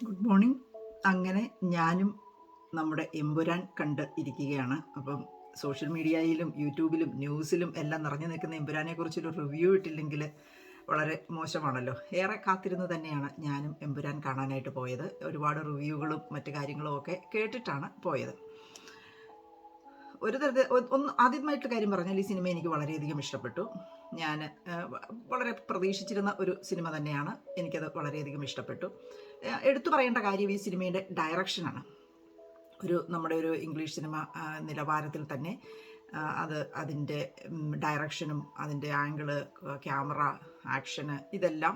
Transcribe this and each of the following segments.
Good morning. അങ്ങനെ ഞാനും നമ്മുടെ എമ്പുരാൻ കണ്ട് ഇരിക്കുകയാണ്. അപ്പം സോഷ്യൽ മീഡിയയിലും യൂട്യൂബിലും ന്യൂസിലും എല്ലാം നിറഞ്ഞു നിൽക്കുന്ന എമ്പുരാനെ കുറിച്ചൊരു റിവ്യൂ ഇട്ടില്ലെങ്കിൽ വളരെ മോശമാണല്ലോ. ഏറെ കാത്തിരുന്ന് തന്നെയാണ് ഞാനും എമ്പുരാൻ കാണാനായിട്ട് പോയത്. ഒരുപാട് റിവ്യൂകളും മറ്റു കാര്യങ്ങളും ഒക്കെ കേട്ടിട്ടാണ് പോയത്. ഒരു തരത്തിൽ ഒന്ന് ആദ്യമായിട്ട് കാര്യം പറഞ്ഞാൽ ഈ സിനിമ എനിക്ക് വളരെയധികം ഇഷ്ടപ്പെട്ടു. ഞാൻ വളരെ പ്രതീക്ഷിച്ചിരുന്ന ഒരു സിനിമ തന്നെയാണ്. എനിക്കത് വളരെയധികം ഇഷ്ടപ്പെട്ടു. എടുത്തു പറയേണ്ട കാര്യം ഈ സിനിമയുടെ ഡയറക്ഷനാണ്. നമ്മുടെ ഒരു ഇംഗ്ലീഷ് സിനിമ നിലവാരത്തിൽ തന്നെ അതിൻ്റെ ഡയറക്ഷനും അതിൻ്റെ ആംഗിള്, ക്യാമറ, ആക്ഷന് ഇതെല്ലാം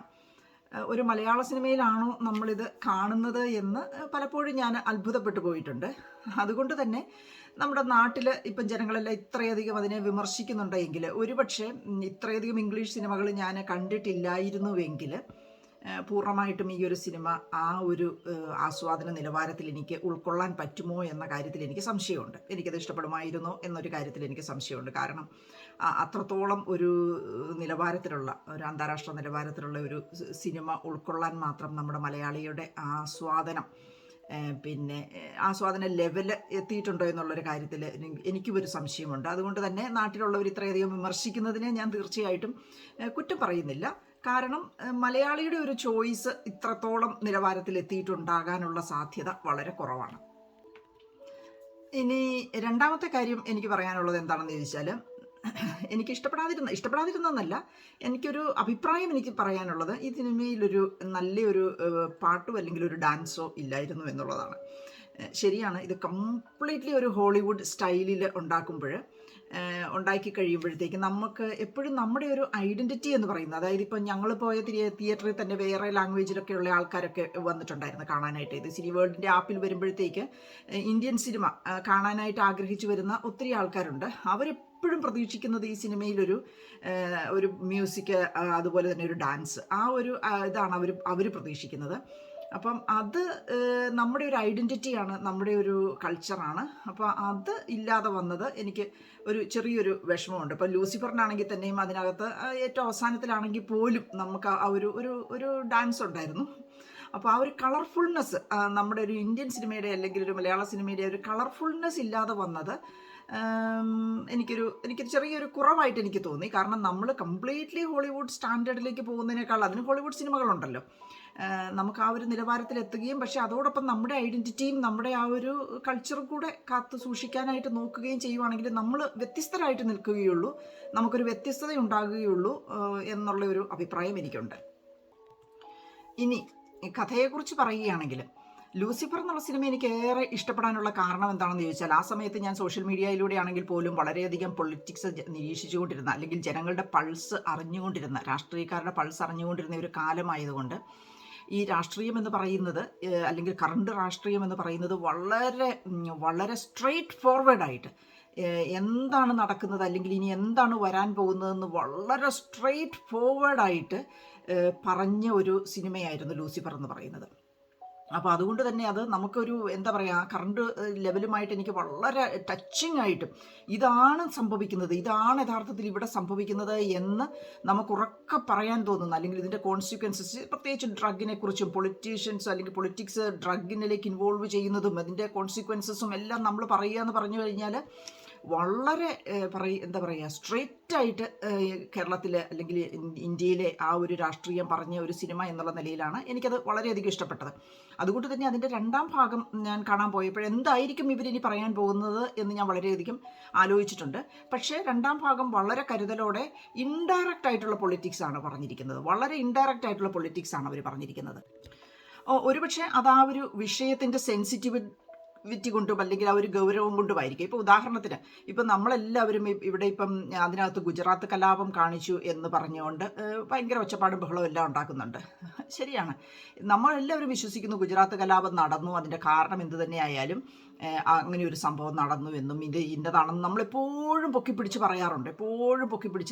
ഒരു മലയാള സിനിമയിലാണോ നമ്മളിത് കാണുന്നത് എന്ന് പലപ്പോഴും ഞാൻ അത്ഭുതപ്പെട്ടു പോയിട്ടുണ്ട്. അതുകൊണ്ട് തന്നെ നമ്മുടെ നാട്ടിൽ ഇപ്പം ജനങ്ങളെല്ലാം ഇത്രയധികം അതിനെ വിമർശിക്കുന്നുണ്ടെങ്കിൽ ഒരുപക്ഷെ ഇത്രയധികം ഇംഗ്ലീഷ് സിനിമകൾ ഞാൻ കണ്ടിട്ടില്ലായിരുന്നുവെങ്കിൽ പൂർണ്ണമായിട്ടും ഈ ഒരു സിനിമ ആ ഒരു ആസ്വാദന നിലവാരത്തിൽ എനിക്ക് ഉൾക്കൊള്ളാൻ പറ്റുമോ എന്ന കാര്യത്തിൽ എനിക്ക് സംശയമുണ്ട്. എനിക്കത് ഇഷ്ടപ്പെടുമായിരുന്നോ എന്നൊരു കാര്യത്തിൽ എനിക്ക് സംശയമുണ്ട്. കാരണം അത്രത്തോളം ഒരു നിലവാരത്തിലുള്ള ഒരു അന്താരാഷ്ട്ര നിലവാരത്തിലുള്ള ഒരു സിനിമ ഉൾക്കൊള്ളാൻ മാത്രം നമ്മുടെ മലയാളിയുടെ ആസ്വാദന ലെവല് എത്തിയിട്ടുണ്ടോ എന്നുള്ളൊരു കാര്യത്തിൽ എനിക്കും ഒരു സംശയമുണ്ട്. അതുകൊണ്ട് തന്നെ നാട്ടിലുള്ളവർ ഇത്രയധികം വിമർശിക്കുന്നതിനെ ഞാൻ തീർച്ചയായിട്ടും കുറ്റം പറയുന്നില്ല. കാരണം മലയാളിയുടെ ഒരു ചോയ്സ് ഇത്രത്തോളം നിലവാരത്തിൽ എത്തിയിട്ടുണ്ടാകാനുള്ള സാധ്യത വളരെ കുറവാണ്. ഇനി രണ്ടാമത്തെ കാര്യം എനിക്ക് പറയാനുള്ളത് എന്താണെന്ന് ചോദിച്ചാൽ, എനിക്ക് ഇഷ്ടപ്പെടാതിരുന്നല്ല, എനിക്കൊരു അഭിപ്രായം എനിക്ക് പറയാനുള്ളത്, ഈ സിനിമയിലൊരു നല്ലൊരു പാട്ടോ അല്ലെങ്കിൽ ഒരു ഡാൻസോ ഇല്ലായിരുന്നു എന്നുള്ളതാണ്. ശരിയാണ്, ഇത് കംപ്ലീറ്റ്ലി ഒരു ഹോളിവുഡ് സ്റ്റൈലിൽ ഉണ്ടാക്കി കഴിയുമ്പോഴത്തേക്ക് നമുക്ക് എപ്പോഴും നമ്മുടെ ഒരു ഐഡൻറ്റിറ്റി എന്ന് പറയുന്നത്, അതായത് ഇപ്പം ഞങ്ങൾ പോയ തിയേറ്ററിൽ തന്നെ വേറെ ലാംഗ്വേജിലൊക്കെ ഉള്ള ആൾക്കാരൊക്കെ വന്നിട്ടുണ്ടായിരുന്നു കാണാനായിട്ട്. ഇത് സിനി വേൾഡിൻ്റെ ആപ്പിൽ വരുമ്പോഴത്തേക്ക് ഇന്ത്യൻ സിനിമ കാണാനായിട്ട് ആഗ്രഹിച്ചു വരുന്ന ഒത്തിരി ആൾക്കാരുണ്ട്. അവരെപ്പോഴും പ്രതീക്ഷിക്കുന്നത് ഈ സിനിമയിലൊരു മ്യൂസിക്, അതുപോലെ തന്നെ ഒരു ഡാൻസ്, ഇതാണ് അവർ പ്രതീക്ഷിക്കുന്നത്. അപ്പം അത് നമ്മുടെ ഒരു ഐഡൻറ്റിറ്റിയാണ്, നമ്മുടെ ഒരു കൾച്ചറാണ്. അപ്പോൾ അത് ഇല്ലാതെ വന്നത് എനിക്ക് ഒരു ചെറിയൊരു വിഷമമുണ്ട്. ഇപ്പോൾ ലൂസിഫറിനാണെങ്കിൽ തന്നെയും അതിനകത്ത് ഏറ്റവും അവസാനത്തിലാണെങ്കിൽ പോലും നമുക്ക് ഒരു ഡാൻസ് ഉണ്ടായിരുന്നു. അപ്പോൾ ആ ഒരു കളർഫുൾനെസ്, നമ്മുടെ ഒരു ഇന്ത്യൻ സിനിമയുടെ അല്ലെങ്കിൽ ഒരു മലയാള സിനിമയുടെ ഒരു കളർഫുൾനെസ് ഇല്ലാതെ വന്നത് എനിക്ക് ചെറിയൊരു കുറവായിട്ട് എനിക്ക് തോന്നി. കാരണം നമ്മൾ കംപ്ലീറ്റ്ലി ഹോളിവുഡ് സ്റ്റാൻഡേർഡിലേക്ക് പോകുന്നതിനേക്കാൾ, അതിന് ഹോളിവുഡ് സിനിമകളുണ്ടല്ലോ, നമുക്ക് ആ ഒരു നിലവാരത്തിൽ എത്തുകയും പക്ഷെ അതോടൊപ്പം നമ്മുടെ ഐഡൻറ്റിറ്റിയും നമ്മുടെ ആ ഒരു കൾച്ചറും കൂടെ കാത്തു സൂക്ഷിക്കാനായിട്ട് നോക്കുകയും ചെയ്യുവാണെങ്കിൽ നമ്മൾ വ്യത്യസ്തരായിട്ട് നിൽക്കുകയുള്ളൂ, നമുക്കൊരു വ്യത്യസ്തത ഉണ്ടാകുകയുള്ളൂ എന്നുള്ള ഒരു അഭിപ്രായം എനിക്കുണ്ട്. ഇനി കഥയെക്കുറിച്ച് പറയുകയാണെങ്കിൽ, ലൂസിഫർ എന്നുള്ള സിനിമ എനിക്ക് ഏറെ ഇഷ്ടപ്പെടാനുള്ള കാരണം എന്താണെന്ന് ചോദിച്ചാൽ, ആ സമയത്ത് ഞാൻ സോഷ്യൽ മീഡിയയിലൂടെ ആണെങ്കിൽ പോലും വളരെയധികം പൊളിറ്റിക്സ് നിരീക്ഷിച്ചുകൊണ്ടിരുന്ന, അല്ലെങ്കിൽ ജനങ്ങളുടെ പൾസ് അറിഞ്ഞുകൊണ്ടിരുന്ന, രാഷ്ട്രീയക്കാരുടെ പൾസ് അറിഞ്ഞുകൊണ്ടിരുന്ന ഒരു കാലമായതുകൊണ്ട് ഈ രാഷ്ട്രീയം എന്ന് പറയുന്നത്, അല്ലെങ്കിൽ കറണ്ട് രാഷ്ട്രീയം എന്ന് പറയുന്നത് വളരെ വളരെ സ്ട്രെയിറ്റ് ഫോർവേഡായിട്ട് എന്താണ് നടക്കുന്നത് അല്ലെങ്കിൽ ഇനി എന്താണ് വരാൻ പോകുന്നതെന്ന് വളരെ സ്ട്രെയിറ്റ് ഫോർവേഡായിട്ട് പറഞ്ഞ ഒരു സിനിമയായിരുന്നു ലൂസിഫർ എന്ന് പറയുന്നത്. അപ്പോൾ അതുകൊണ്ട് തന്നെ അത് നമുക്കൊരു എന്താ പറയുക, കറണ്ട് ലെവലുമായിട്ട് എനിക്ക് വളരെ ടച്ചിങ് ആയിട്ടും ഇതാണ് സംഭവിക്കുന്നത്, ഇതാണ് യഥാർത്ഥത്തിൽ ഇവിടെ സംഭവിക്കുന്നത് എന്ന് നമുക്ക് ഉറക്കെ പറയാൻ തോന്നുന്നു. അല്ലെങ്കിൽ ഇതിൻ്റെ കോൺസിക്വൻസസ്, പ്രത്യേകിച്ച് ഡ്രഗിനെ കുറിച്ചും, പൊളിറ്റീഷ്യൻസ് അല്ലെങ്കിൽ പൊളിറ്റിക്സ് ഡ്രഗിനിലേക്ക് ഇൻവോൾവ് ചെയ്യുന്നതും അതിൻ്റെ കോൺസിക്വൻസസും എല്ലാം നമ്മൾ പറയുക എന്ന് പറഞ്ഞു കഴിഞ്ഞാൽ വളരെ എന്താ പറയുക, സ്ട്രെയിറ്റായിട്ട് കേരളത്തിൽ അല്ലെങ്കിൽ ഇന്ത്യയിലെ ആ ഒരു രാഷ്ട്രീയം പറഞ്ഞ ഒരു സിനിമ എന്നുള്ള നിലയിലാണ് എനിക്കത് വളരെയധികം ഇഷ്ടപ്പെട്ടത്. അതുകൊണ്ട് തന്നെ അതിൻ്റെ രണ്ടാം ഭാഗം ഞാൻ കാണാൻ പോയപ്പോൾ എന്തായിരിക്കും ഇവരിനി പറയാൻ പോകുന്നത് എന്ന് ഞാൻ വളരെയധികം ആലോചിച്ചിട്ടുണ്ട്. പക്ഷേ രണ്ടാം ഭാഗം വളരെ കരുതലോടെ ഇൻഡയറക്റ്റ് ആയിട്ടുള്ള പൊളിറ്റിക്സ് ആണ് പറഞ്ഞിരിക്കുന്നത്. വളരെ ഇൻഡയറക്റ്റ് ആയിട്ടുള്ള പൊളിറ്റിക്സ് ആണ് അവർ പറഞ്ഞിരിക്കുന്നത്. ഒരുപക്ഷെ അത് ആ ഒരു വിഷയത്തിൻ്റെ സെൻസിറ്റിവിറ്റി കൊണ്ടും അല്ലെങ്കിൽ ആ ഒരു ഗൗരവം കൊണ്ടുമായിരിക്കും. ഇപ്പോൾ ഉദാഹരണത്തിന്, ഇപ്പം നമ്മളെല്ലാവരും ഇവിടെ ഇപ്പം അതിനകത്ത് ഗുജറാത്ത് കലാപം കാണിച്ചു എന്ന് പറഞ്ഞുകൊണ്ട് ഭയങ്കര ഒച്ചപ്പാടും ബഹളവും എല്ലാം ഉണ്ടാക്കുന്നുണ്ട്. ശരിയാണ്, നമ്മളെല്ലാവരും വിശ്വസിക്കുന്നു ഗുജറാത്ത് കലാപം നടന്നു, അതിൻ്റെ കാരണം എന്ത് തന്നെയായാലും അങ്ങനെ ഒരു സംഭവം നടന്നു എന്നും ഇത് ഇന്നതാണെന്നും നമ്മളെപ്പോഴും പൊക്കിപ്പിടിച്ച്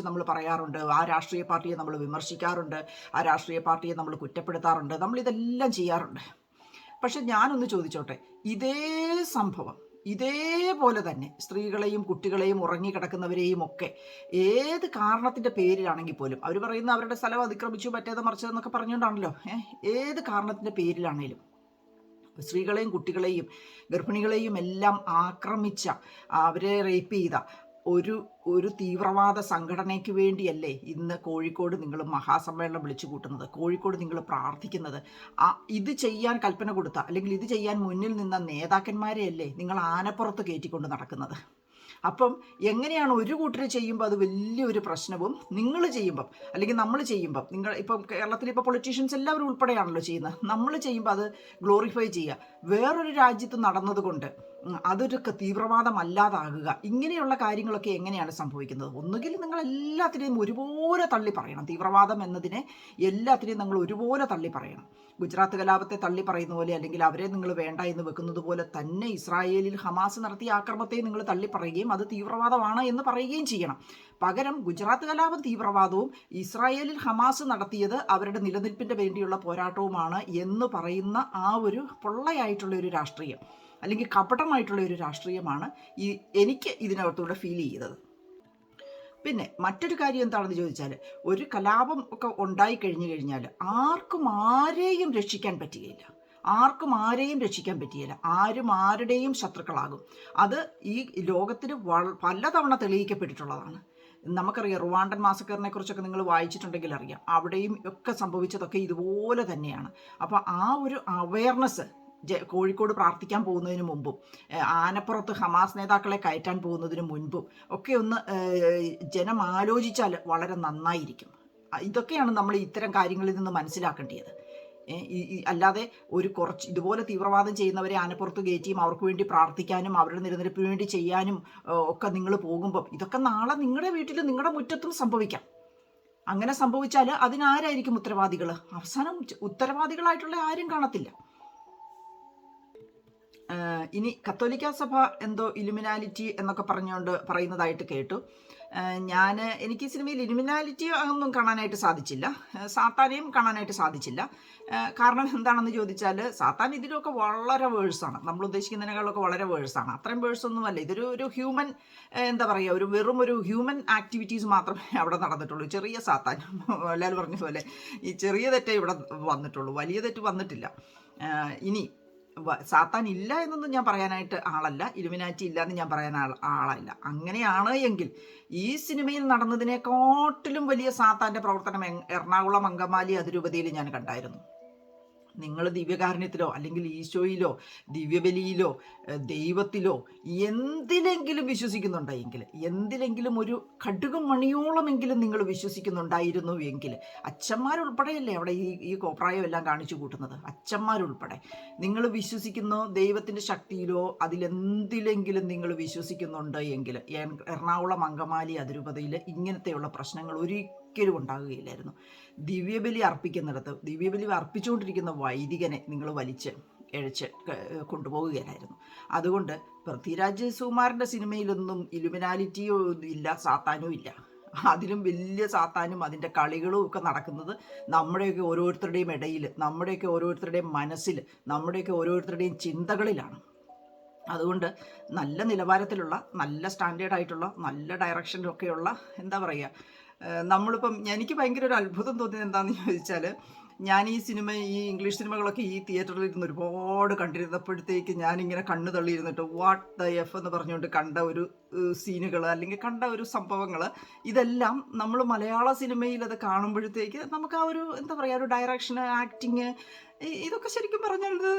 നമ്മൾ പറയാറുണ്ട്. ആ രാഷ്ട്രീയ പാർട്ടിയെ നമ്മൾ വിമർശിക്കാറുണ്ട്, ആ രാഷ്ട്രീയ പാർട്ടിയെ നമ്മൾ കുറ്റപ്പെടുത്താറുണ്ട്, നമ്മളിതെല്ലാം ചെയ്യാറുണ്ട്. പക്ഷെ ഞാനൊന്ന് ചോദിച്ചോട്ടെ, ഇതേ സംഭവം ഇതേപോലെ തന്നെ സ്ത്രീകളെയും കുട്ടികളെയും ഉറങ്ങിക്കിടക്കുന്നവരെയും ഒക്കെ ഏത് കാരണത്തിൻ്റെ പേരിലാണെങ്കിൽ പോലും, അവർ പറയുന്ന അവരുടെ സ്ഥലം അതിക്രമിച്ചു, മറ്റേത് മറിച്ചതെന്നൊക്കെ പറഞ്ഞുകൊണ്ടാണല്ലോ, ഏത് കാരണത്തിൻ്റെ പേരിലാണേലും സ്ത്രീകളെയും കുട്ടികളെയും ഗർഭിണികളെയും എല്ലാം ആക്രമിച്ച, അവരെ റേപ്പ് ചെയ്ത ഒരു തീവ്രവാദ സംഘടനയ്ക്ക് വേണ്ടിയല്ലേ ഇന്ന് കോഴിക്കോട് നിങ്ങൾ മഹാസമ്മേളനം വിളിച്ചു കൂട്ടുന്നത്, കോഴിക്കോട് നിങ്ങൾ പ്രാർത്ഥിക്കുന്നത്? ഇത് ചെയ്യാൻ കൽപ്പന കൊടുത്ത, അല്ലെങ്കിൽ ഇത് ചെയ്യാൻ മുന്നിൽ നിന്ന നേതാക്കന്മാരെയല്ലേ നിങ്ങൾ ആനപ്പുറത്ത് കയറ്റിക്കൊണ്ട് നടക്കുന്നത്? അപ്പം എങ്ങനെയാണ് ഒരു കൂട്ടർ ചെയ്യുമ്പോൾ അത് വലിയൊരു പ്രശ്നവും, നിങ്ങൾ ചെയ്യുമ്പം അല്ലെങ്കിൽ നമ്മൾ ചെയ്യുമ്പം, നിങ്ങൾ ഇപ്പം കേരളത്തിൽ ഇപ്പോൾ പൊളിറ്റീഷ്യൻസ് എല്ലാവരും ഉൾപ്പെടെയാണല്ലോ ചെയ്യുന്നത്, നമ്മൾ ചെയ്യുമ്പോൾ അത് ഗ്ലോറിഫൈ ചെയ്യുക, വേറൊരു രാജ്യത്ത് നടന്നതുകൊണ്ട് അതൊരു തീവ്രവാദമല്ലാതാകുക, ഇങ്ങനെയുള്ള കാര്യങ്ങളൊക്കെ എങ്ങനെയാണ് സംഭവിക്കുന്നത്? ഒന്നുകിൽ നിങ്ങൾ എല്ലാത്തിനെയും ഒരുപോലെ തള്ളി പറയണം, തീവ്രവാദം എന്നതിനെ എല്ലാത്തിനെയും നിങ്ങൾ ഒരുപോലെ തള്ളി പറയണം. ഗുജറാത്ത് കലാപത്തെ തള്ളി പറയുന്ന പോലെ, അല്ലെങ്കിൽ അവരെ നിങ്ങൾ വേണ്ട എന്ന് വെക്കുന്നത് പോലെ തന്നെ ഇസ്രായേലിൽ ഹമാസ് നടത്തിയ ആക്രമണത്തെ നിങ്ങൾ തള്ളി പറയുകയും അത് തീവ്രവാദമാണ് എന്ന് പറയുകയും ചെയ്യണം. പകരം ഗുജറാത്ത് കലാപം തീവ്രവാദവും ഇസ്രായേലിൽ ഹമാസ് നടത്തിയത് അവരുടെ നിലനിൽപ്പിൻ്റെ വേണ്ടിയുള്ള പോരാട്ടവുമാണ് എന്ന് പറയുന്ന ആ ഒരു പൊള്ളയായിട്ടുള്ള ഒരു രാഷ്ട്രീയം, അല്ലെങ്കിൽ കപടമായിട്ടുള്ള ഒരു രാഷ്ട്രീയമാണ് എനിക്ക് ഇതിനകത്തൂടെ ഫീൽ ചെയ്തത്. പിന്നെ മറ്റൊരു കാര്യം എന്താണെന്ന് ചോദിച്ചാൽ, ഒരു കലാപം ഒക്കെ ഉണ്ടായി കഴിഞ്ഞാൽ ആർക്കും ആരെയും രക്ഷിക്കാൻ പറ്റുകയില്ല, ആരും ആരുടെയും ശത്രുക്കളാകും. അത് ഈ ലോകത്തിന് പലതവണ തെളിയിക്കപ്പെട്ടിട്ടുള്ളതാണ്. നമുക്കറിയാം, റുവാണ്ടൻ മാസക്കറിനെ കുറിച്ചൊക്കെ നിങ്ങൾ വായിച്ചിട്ടുണ്ടെങ്കിൽ അറിയാം, അവിടെയും ഒക്കെ സംഭവിച്ചതൊക്കെ ഇതുപോലെ തന്നെയാണ്. അപ്പോൾ ആ ഒരു അവയർനെസ് കോഴിക്കോട് പ്രാർത്ഥിക്കാൻ പോകുന്നതിന് മുമ്പും, ആനപ്പുറത്ത് ഹമാസ് നേതാക്കളെ കയറ്റാൻ പോകുന്നതിന് മുൻപും ഒക്കെ ഒന്ന് ജനം ആലോചിച്ചാൽ വളരെ നന്നായിരിക്കും. ഇതൊക്കെയാണ് നമ്മൾ ഇത്തരം കാര്യങ്ങളിൽ നിന്ന് മനസ്സിലാക്കേണ്ടത്. അല്ലാതെ കുറച്ച് ഇതുപോലെ തീവ്രവാദം ചെയ്യുന്നവരെ ആനപ്പുറത്ത് കയറ്റിയും അവർക്ക് വേണ്ടി പ്രാർത്ഥിക്കാനും അവരുടെ നിലനിൽപ്പിന് വേണ്ടി ചെയ്യാനും ഒക്കെ നിങ്ങൾ പോകുമ്പം ഇതൊക്കെ നാളെ നിങ്ങളുടെ വീട്ടിലും നിങ്ങളുടെ മുറ്റത്തും സംഭവിക്കാം. അങ്ങനെ സംഭവിച്ചാൽ അതിനാരായിരിക്കും ഉത്തരവാദികൾ? അവസാനം ഉത്തരവാദികളായിട്ടുള്ള ആരും കാണത്തില്ല. ഇനി കത്തോലിക്ക സഭ എന്തോ ഇലുമിനാലിറ്റി എന്നൊക്കെ പറഞ്ഞുകൊണ്ട് പറയുന്നതായിട്ട് കേട്ടു. എനിക്ക് സിനിമയിൽ ഇലുമിനാലിറ്റി ഒന്നും കാണാനായിട്ട് സാധിച്ചില്ല, സാത്താനെയും കാണാനായിട്ട് സാധിച്ചില്ല. കാരണം എന്താണെന്ന് ചോദിച്ചാൽ, സാത്താൻ ഇതിലൊക്കെ വളരെ വേഴ്സാണ്, നമ്മൾ ഉദ്ദേശിക്കുന്നതിനേക്കാളൊക്കെ വളരെ വേഴ്സാണ്. അത്രയും വേഴ്സൊന്നുമല്ല, ഇതൊരു ഹ്യൂമൻ, എന്താ പറയുക, വെറും ഒരു ഹ്യൂമൻ ആക്ടിവിറ്റീസ് മാത്രമേ അവിടെ നടന്നിട്ടുള്ളൂ. ചെറിയ സാത്താൻ, എല്ലാവരും പറഞ്ഞ പോലെ ഈ ചെറിയ തെറ്റേ ഇവിടെ വന്നിട്ടുള്ളൂ, വലിയ തെറ്റ് വന്നിട്ടില്ല. ഇനി സാത്താൻ ഇല്ല എന്നൊന്നും ഞാൻ പറയാനായിട്ട് ആളല്ല, ഇലുമിനാറ്റി ഇല്ല എന്ന് ഞാൻ പറയാൻ ആളല്ല. അങ്ങനെയാണ് എങ്കിൽ ഈ സിനിമയിൽ നടന്നതിനെക്കാട്ടിലും വലിയ സാത്താൻ്റെ പ്രവർത്തനം എറണാകുളം അങ്കമാലി അതിരൂപതയിൽ ഞാൻ കണ്ടായിരുന്നു. നിങ്ങൾ ദിവ്യകാരുണ്യത്തിലോ അല്ലെങ്കിൽ ഈശോയിലോ ദിവ്യബലിയിലോ ദൈവത്തിലോ എന്തിലെങ്കിലും വിശ്വസിക്കുന്നുണ്ടെങ്കിൽ, എന്തിലെങ്കിലും ഒരു കടുകും മണിയോളമെങ്കിലും നിങ്ങൾ വിശ്വസിക്കുന്നുണ്ടായിരുന്നു എങ്കിൽ, അച്ഛന്മാരുൾപ്പെടെയല്ലേ അവിടെ ഈ കോപ്രായം എല്ലാം കാണിച്ചു കൂട്ടുന്നത്, അച്ഛന്മാരുൾപ്പെടെ നിങ്ങൾ വിശ്വസിക്കുന്നു ദൈവത്തിൻ്റെ ശക്തിയിലോ അതിലെന്തിലെങ്കിലും നിങ്ങൾ വിശ്വസിക്കുന്നുണ്ട് എങ്കിൽ, എറണാകുളം അങ്കമാലി അതിരൂപതയിൽ ഇങ്ങനത്തെയുള്ള പ്രശ്നങ്ങൾ ഒരിക്കലും ഉണ്ടാകുകയില്ലായിരുന്നു. ദിവ്യബലി അർപ്പിച്ചുകൊണ്ടിരിക്കുന്ന വൈദികനെ നിങ്ങൾ വലിച്ച് എഴച്ച് കൊണ്ടുപോവുകയായിരുന്നു. അതുകൊണ്ട് പൃഥ്വിരാജ് സുകുമാരൻ്റെ സിനിമയിലൊന്നും ഇലുമിനാലിറ്റിയോ ഇല്ല, സാത്താനും ഇല്ല. അതിലും വലിയ സാത്താനും അതിൻ്റെ കളികളും ഒക്കെ നടക്കുന്നത് നമ്മുടെയൊക്കെ ഓരോരുത്തരുടെയും ഇടയിൽ, നമ്മുടെയൊക്കെ ഓരോരുത്തരുടെയും മനസ്സിൽ, നമ്മുടെയൊക്കെ ഓരോരുത്തരുടെയും ചിന്തകളിലാണ്. അതുകൊണ്ട് നല്ല നിലവാരത്തിലുള്ള, നല്ല സ്റ്റാൻഡേർഡായിട്ടുള്ള, നല്ല ഡയറക്ഷനൊക്കെയുള്ള, എന്താ പറയുക, നമ്മളിപ്പം എനിക്ക് ഭയങ്കര ഒരു അത്ഭുതം തോന്നിയത് എന്താണെന്ന് ചോദിച്ചാൽ, ഞാൻ ഈ ഇംഗ്ലീഷ് സിനിമകളൊക്കെ ഈ തിയേറ്ററിൽ ഇരുന്ന് ഒരുപാട് കണ്ടിരുന്നപ്പോഴത്തേക്ക് ഞാനിങ്ങനെ കണ്ണ് തള്ളിയിരുന്നിട്ട് വാട്ട് ദ എഫ് എന്ന് പറഞ്ഞുകൊണ്ട് കണ്ട ഒരു സീനുകൾ, അല്ലെങ്കിൽ കണ്ട ഒരു സംഭവങ്ങൾ, ഇതെല്ലാം നമ്മൾ മലയാള സിനിമയിൽ അത് കാണുമ്പോഴത്തേക്ക് നമുക്ക് ആ ഒരു, എന്താ പറയുക, ഒരു ഡയറക്ഷൻ, ആക്ടിങ്, ഇതൊക്കെ ശരിക്കും പറഞ്ഞാൽ ഇത്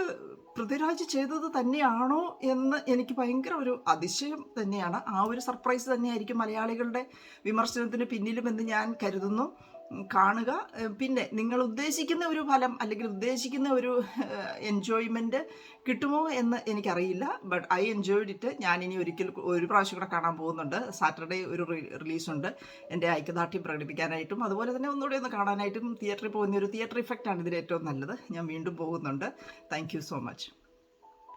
പൃഥ്വിരാജ് ചെയ്തത് തന്നെയാണോ എന്ന് എനിക്ക് ഭയങ്കര ഒരു അതിശയം തന്നെയാണ്. ആ ഒരു സർപ്രൈസ് തന്നെയായിരിക്കും മലയാളികളുടെ വിമർശനത്തിന് പിന്നിലും എന്ന് ഞാൻ കരുതുന്നു. കാണുക. പിന്നെ നിങ്ങൾ ഉദ്ദേശിക്കുന്ന ഒരു ഫലം, അല്ലെങ്കിൽ ഉദ്ദേശിക്കുന്ന ഒരു എൻജോയ്മെൻറ്റ് കിട്ടുമോ എന്ന് എനിക്കറിയില്ല. But I enjoyed it. ഞാനിനി ഒരു പ്രാവശ്യം കൂടെ കാണാൻ പോകുന്നുണ്ട്. സാറ്റർഡേ ഒരു റിലീസുണ്ട് എൻ്റെ ഐക്യദാർഢ്യം പ്രകടിപ്പിക്കാനായിട്ടും, അതുപോലെ തന്നെ ഒന്നുകൂടെ ഒന്ന് കാണാനായിട്ടും. തിയേറ്ററിൽ പോകുന്ന ഒരു തിയേറ്റർ ഇഫക്റ്റാണ് ഇതിൽ ഏറ്റവും നല്ലത്. ഞാൻ വീണ്ടും പോകുന്നുണ്ട്. Thank you so much.